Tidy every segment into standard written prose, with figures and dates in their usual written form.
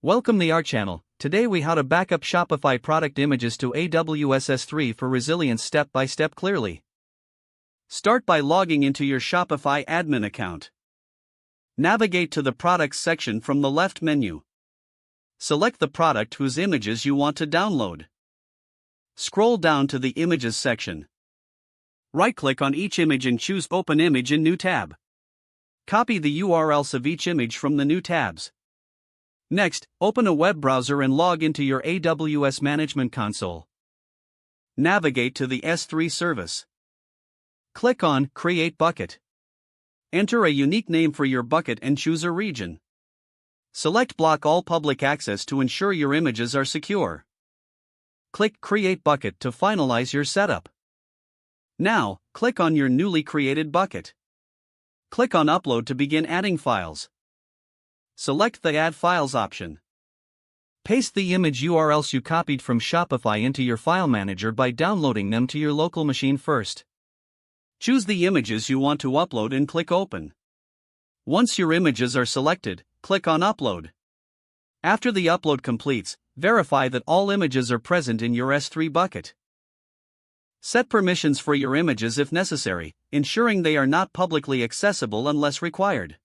Welcome to our channel. Today we how to backup Shopify product images to AWS S3 for resilience step by step clearly. Start by logging into your Shopify admin account. Navigate to the Products section from the left menu. Select the product whose images you want to download. Scroll down to the Images section. Right-click on each image and choose Open Image in New tab. Copy the URLs of each image from the new tabs. Next, open a web browser and log into your AWS Management Console. Navigate to the S3 service. Click on Create Bucket. Enter a unique name for your bucket and choose a region. Select Block all public access to ensure your images are secure. Click Create Bucket to finalize your setup. Now, click on your newly created bucket. Click on Upload to begin adding files. Select the Add Files option. Paste the image URLs you copied from Shopify into your file manager by downloading them to your local machine first. Choose the images you want to upload and click Open. Once your images are selected, click on Upload. After the upload completes, verify that all images are present in your S3 bucket. Set permissions for your images if necessary, ensuring they are not publicly accessible unless required.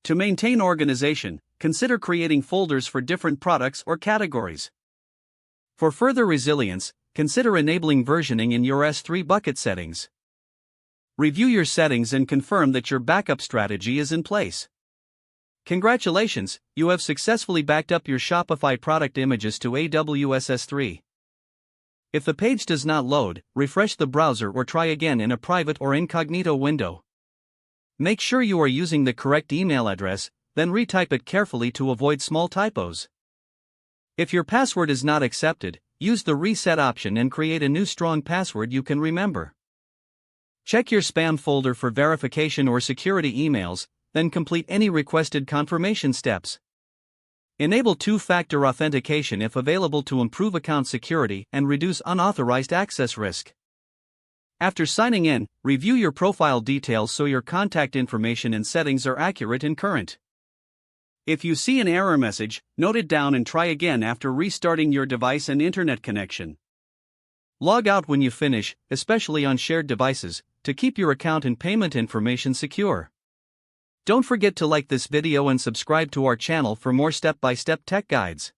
To maintain organization, consider creating folders for different products or categories. For further resilience, consider enabling versioning in your S3 bucket settings. Review your settings and confirm that your backup strategy is in place. Congratulations, you have successfully backed up your Shopify product images to AWS S3. If the page does not load, refresh the browser or try again in a private or incognito window. Make sure you are using the correct email address, then retype it carefully to avoid small typos. If your password is not accepted, use the reset option and create a new strong password you can remember. Check your spam folder for verification or security emails, then complete any requested confirmation steps. Enable two-factor authentication if available to improve account security and reduce unauthorized access risk. After signing in, review your profile details so your contact information and settings are accurate and current. If you see an error message, note it down and try again after restarting your device and internet connection. Log out when you finish, especially on shared devices, to keep your account and payment information secure. Don't forget to like this video and subscribe to our channel for more step-by-step tech guides.